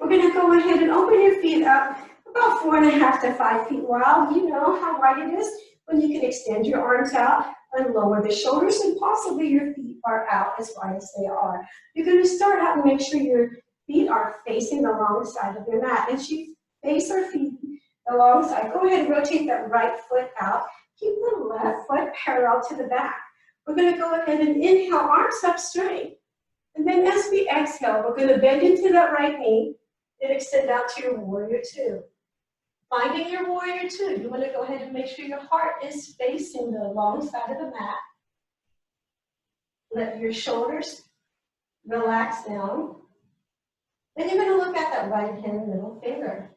We're going to go ahead and open your feet up about 4.5 to 5 feet wide. You know how wide it is when you can extend your arms out and lower the shoulders, and possibly your feet are out as wide as they are. You're going to start out and make sure your feet are facing the wrong side of your mat. As you face our feet alongside, go ahead and rotate that right foot out. Keep the left foot parallel to the back. We're going to go ahead and inhale, arms up straight. And then as we exhale, we're going to bend into that right knee and extend out to your warrior two. Finding your warrior two, you want to go ahead and make sure your heart is facing the long side of the mat. Let your shoulders relax down. Then you're going to look at that right hand middle finger.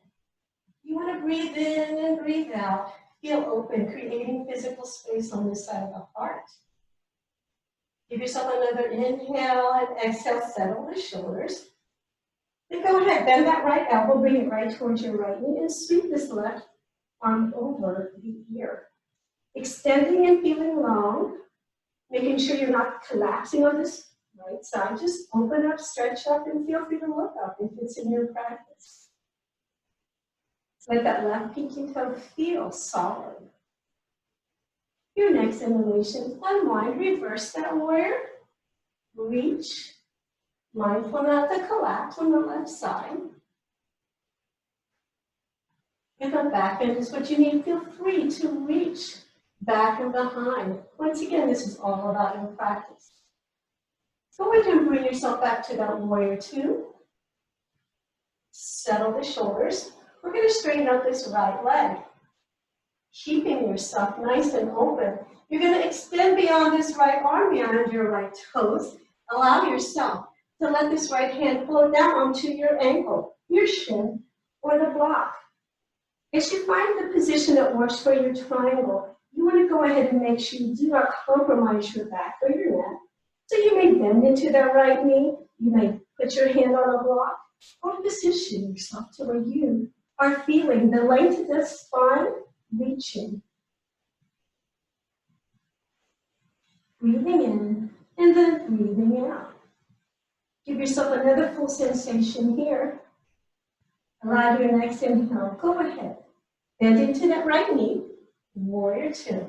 You want to breathe in and breathe out. Feel open, creating physical space on this side of the heart. Give yourself another inhale and exhale, settle the shoulders. Then go ahead, bend that right elbow, bring it right towards your right knee, and sweep this left arm over the ear. Extending and feeling long, making sure you're not collapsing on this right side. Just open up, stretch up, and feel free to look up if it's in your practice. Let that left pinky toe feel solid. Your next inhalation, unwind, reverse that warrior. Reach. Mindful not to collapse on the left side. And the back bend is what you need. Feel free to reach back and behind. Once again, this is all about your practice. Go ahead and bring yourself back to that warrior two. Settle the shoulders. We're going to straighten out this right leg. Keeping yourself nice and open. You're going to extend beyond this right arm, beyond your right toes. Allow yourself to let this right hand flow down onto your ankle, your shin, or the block. As you find the position that works for your triangle, you want to go ahead and make sure you do not compromise your back or your neck. So you may bend into that right knee, you may put your hand on a block, or position yourself to where you are feeling the length of the spine reaching. Breathing in and then breathing out. Give yourself another full sensation here. Allow your next inhale. Go ahead. Bend into that right knee. Warrior two.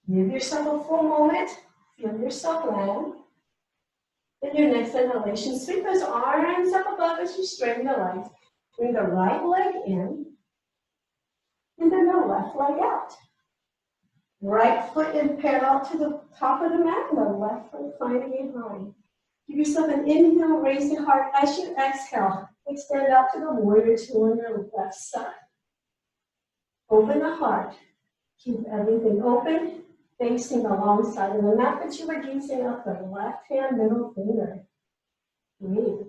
Give yourself a full moment. Feel yourself land. Then your next inhalation. Sweep those arms up above as you straighten the legs. Bring the right leg in. And then the left leg out. Right foot in parallel to the top of the mat, and the left foot finding behind. Give yourself an inhale, raise the heart. As you exhale, extend out to the warrior two on your left side. Open the heart. Keep everything open, facing the long side of the mat, but you are gazing up the left hand middle finger. Breathe.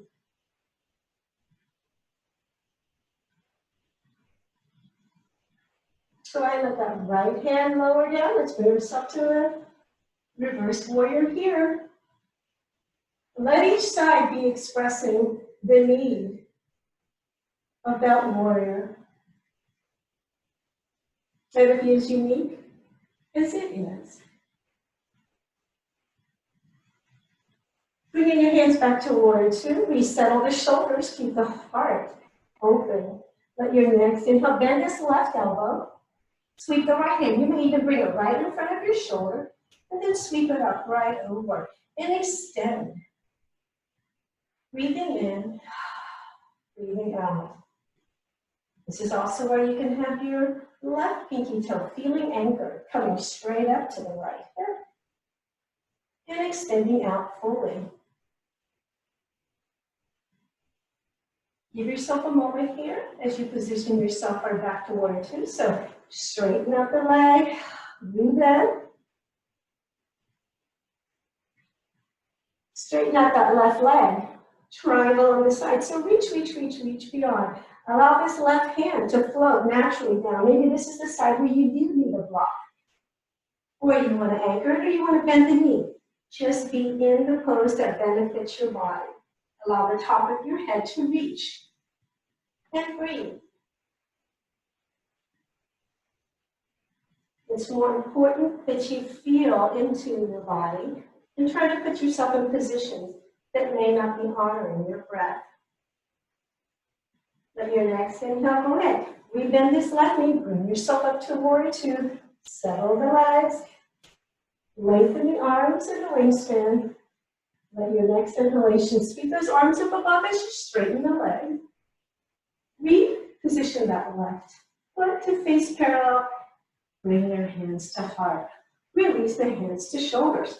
Try let that right hand lower down. Let's bring yourself to a reverse warrior here. Let each side be expressing the need of that warrior. Let it be as unique as it is. Bringing your hands back to warrior two. Resettle the shoulders. Keep the heart open. Let your next inhale. Bend this left elbow. Sweep the right hand. You may even bring it right in front of your shoulder. And then sweep it up right over. And extend. Breathing in, breathing out. This is also where you can have your left pinky toe feeling anchored, coming straight up to the right hip, and extending out fully. Give yourself a moment here as you position yourself right back to warrior two. So straighten out the leg, rebend. Straighten out that left leg. Triangle on the side. So reach, reach, reach, reach beyond. Allow this left hand to float naturally down. Maybe this is the side where you do need a block. Or you want to anchor it, or you want to bend the knee. Just be in the pose that benefits your body. Allow the top of your head to reach. And breathe. It's more important that you feel into your body and try to put yourself in positions that may not be honoring your breath. Let your next inhale go ahead. Rebend this left knee, bring yourself up to warrior two, settle the legs, lengthen the arms and the wingspan. Let your next inhalation sweep those arms up above as you straighten the leg. Reposition that left foot to face parallel. Bring your hands to heart. Release the hands to shoulders.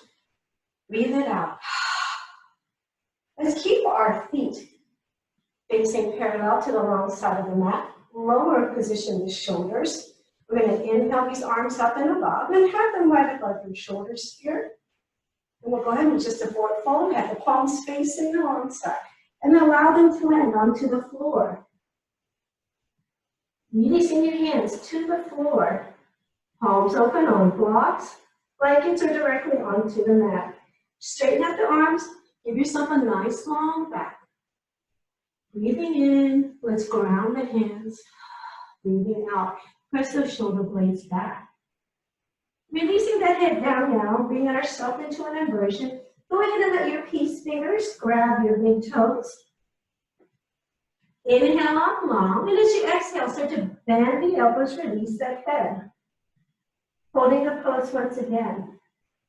Breathe it out. Let's keep our feet facing parallel to the long side of the mat. Lower position the shoulders. We're going to inhale these arms up and above and have them right above your shoulders here. And we'll go ahead and just a forward fold, have the palms facing the long side, and allow them to land onto the floor. Releasing your hands to the floor. Palms open on blocks, blankets, or directly onto the mat. Straighten out the arms. Give yourself a nice long back. Breathing in, let's ground the hands. Breathing out, press those shoulder blades back. Releasing that head down now, bring ourselves into an inversion. Go ahead and let your peace fingers grab your big toes. Inhale up long, and as you exhale, start to bend the elbows, release that head. Holding the pose once again,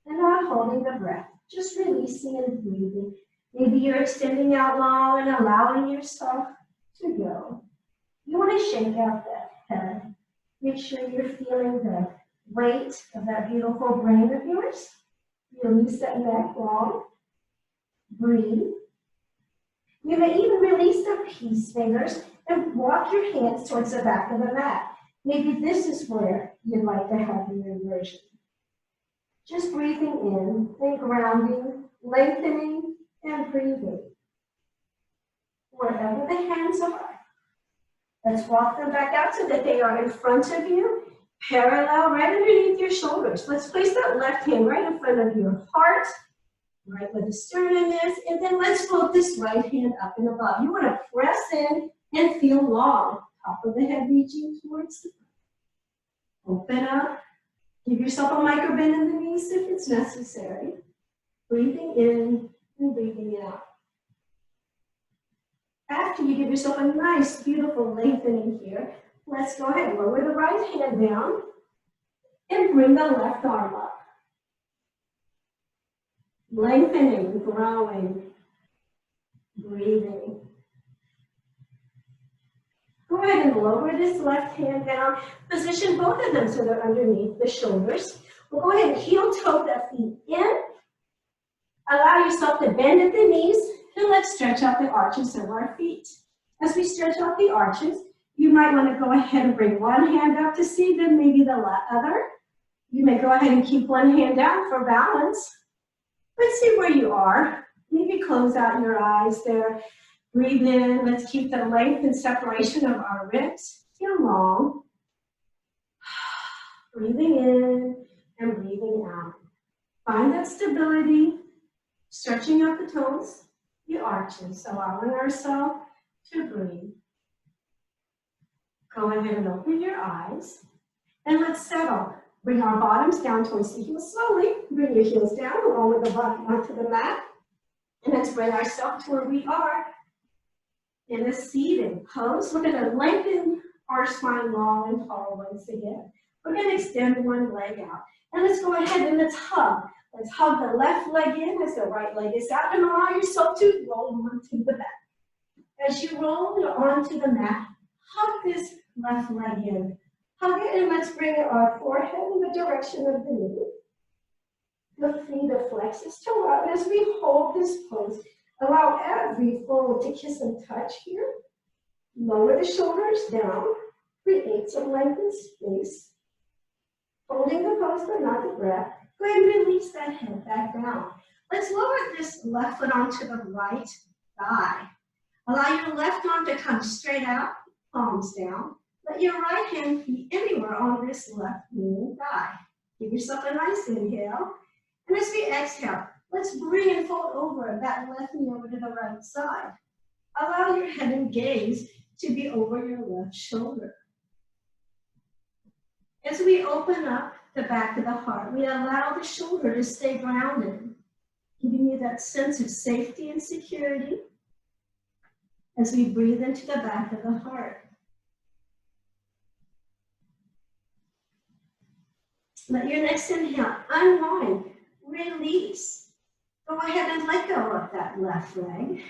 and not holding the breath, just releasing and breathing. Maybe you're extending out long and allowing yourself to go. You want to shake out that head. Make sure you're feeling the weight of that beautiful brain of yours. Release that neck long. Breathe. You may even release the peace fingers and walk your hands towards the back of the mat. Maybe this is where you'd like to have your inversion. Just breathing in and grounding, lengthening and breathing. Wherever the hands are, let's walk them back out so that they are in front of you, parallel right underneath your shoulders. Let's place that left hand right in front of your heart, right where the sternum is, and then let's float this right hand up and above. You want to press in and feel long. Top of the head reaching towards the front. Open up. Give yourself a micro bend in the knees if it's necessary. Breathing in and breathing out. After you give yourself a nice, beautiful lengthening here, let's go ahead and lower the right hand down and bring the left arm up. Lengthening, growing, breathing. Go ahead and lower this left hand down. Position both of them so they're underneath the shoulders. We'll go ahead and heel toe the feet in. Allow yourself to bend at the knees, and let's stretch out the arches of our feet. As we stretch out the arches, you might want to go ahead and bring one hand up to see, then maybe the other. You may go ahead and keep one hand down for balance. Let's see where you are. Maybe close out your eyes there. Breathe in. Let's keep the length and separation of our ribs. Feel long. Breathing in and breathing out. Find that stability. Stretching out the toes, the arches, allowing ourselves to breathe. Go ahead and open your eyes. And let's settle. Bring our bottoms down towards the heels slowly. Bring your heels down along with the bottom onto the mat. And let's bring ourselves to where we are in a seated pose. We're going to lengthen our spine long and tall once again. We're going to extend one leg out. And let's go ahead and let's hug. Let's hug the left leg in as the right leg is out and allow yourself to roll onto the back. As you roll onto the mat, hug this left leg in. Hug it and let's bring our forehead in the direction of the knee. The feet are flexed to out as we hold this pose. Allow every fold to kiss and touch here. Lower the shoulders down. Create some length and space. Holding the pose but not the breath. Go ahead and release that head back down. Let's lower this left foot onto the right thigh. Allow your left arm to come straight out, palms down. Let your right hand be anywhere on this left knee and thigh. Give yourself a nice inhale. And as we exhale, let's bring and fold over that left knee over to the right side. Allow your head and gaze to be over your left shoulder. As we open up the back of the heart, we allow the shoulder to stay grounded, giving you that sense of safety and security. as we breathe into the back of the heart. Let your next inhale unwind, release. Go ahead and let go of that left leg.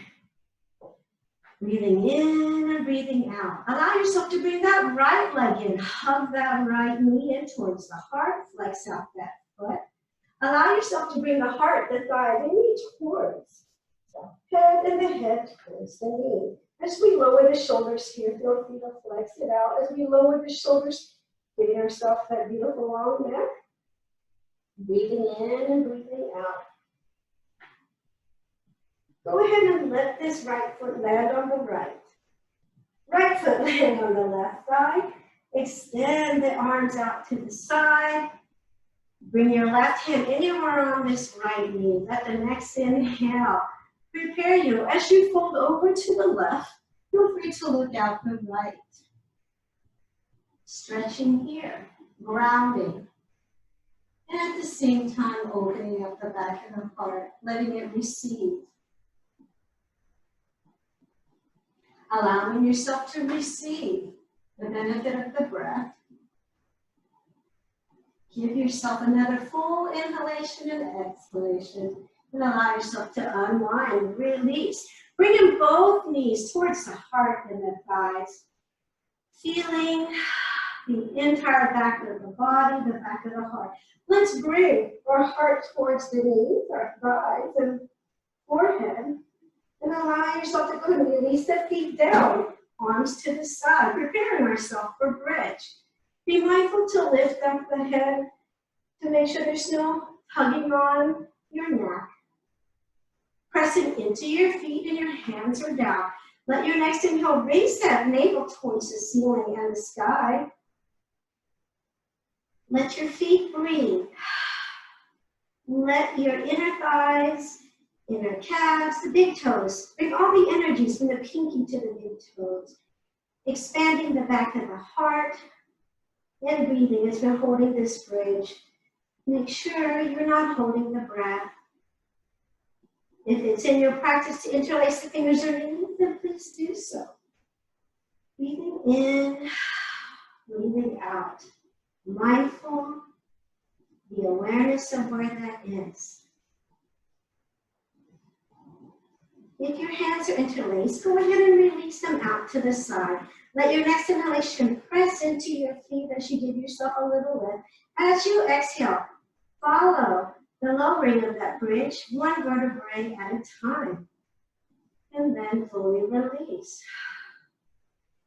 Breathing in and breathing out. Allow yourself to bring that right leg in. Hug that right knee in towards the heart. Flex out that foot. Allow yourself to bring the heart, the thigh, the knee towards the head and the head towards the knee. As we lower the shoulders here, feel free to flex it out. As we lower the shoulders, giving ourselves that beautiful long neck. Breathing in and breathing out. Go ahead and let this right foot land on the right. Right foot land on the left thigh. Extend the arms out to the side. Bring your left hand anywhere on this right knee. Let the next inhale prepare you. As you fold over to the left, feel free to look out the right. Stretching here, grounding. And at the same time, opening up the back of the heart, letting it receive. Allowing yourself to receive the benefit of the breath. Give yourself another full inhalation and exhalation. And allow yourself to unwind, release. Bringing both knees towards the heart and the thighs. Feeling the entire back of the body, the back of the heart. Let's bring our heart towards the knees, our thighs and forehead. And allow yourself to go and release the feet down, arms to the side, preparing ourselves for bridge. Be mindful to lift up the head to make sure there's no tugging on your neck. Pressing into your feet and your hands are down. Let your next inhale raise that navel towards the ceiling and the sky. Let your feet breathe. Let your inner thighs, inner calves, the big toes, bring all the energies from the pinky to the big toes. Expanding the back of the heart and breathing as we're holding this bridge. Make sure you're not holding the breath. If it's in your practice to interlace the fingers underneath, then please do so. Breathing in, breathing out. Mindful, the awareness of where that is. If your hands are interlaced, go ahead and release them out to the side. Let your next inhalation press into your feet as you give yourself a little lift. As you exhale, follow the lowering of that bridge, one vertebrae at a time. And then fully release.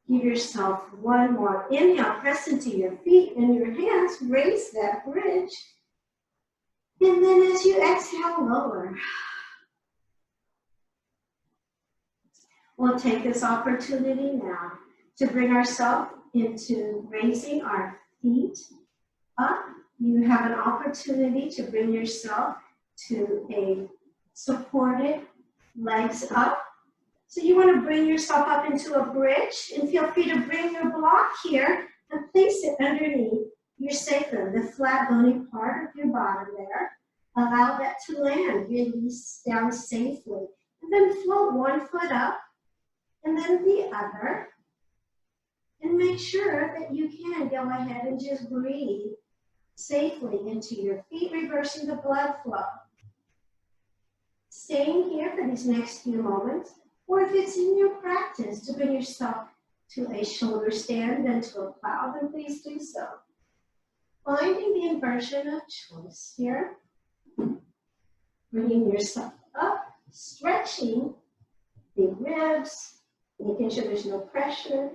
Give yourself one more inhale, press into your feet and your hands, raise that bridge. And then as you exhale, lower. We'll take this opportunity now to bring ourselves into raising our feet up. You have an opportunity to bring yourself to a supported legs up. So you want to bring yourself up into a bridge and feel free to bring your block here and place it underneath your sacrum, the flat bony part of your bottom there. Allow that to land, release down safely. And then float one foot up and then the other. And make sure that you can go ahead and just breathe safely into your feet, reversing the blood flow. Staying here for these next few moments, or if it's in your practice to bring yourself to a shoulder stand and to a plow, then please do so. Finding the inversion of choice here. Bringing yourself up, stretching the ribs, making sure there's no pressure.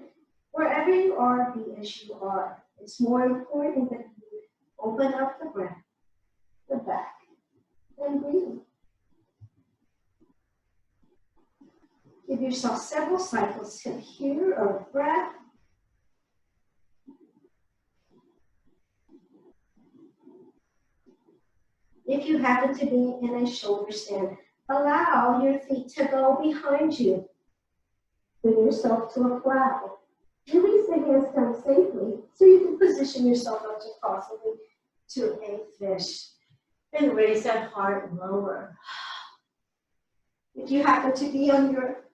Wherever you are, be as you are. It's more important that you open up the breath, the back, and breathe. Give yourself several cycles here of breath. If you happen to be in a shoulder stand, allow your feet to go behind you. Bring yourself to a plow. Release the hands down safely so you can position yourself up to possibly to a fish. And raise that heart lower. If you happen to be on your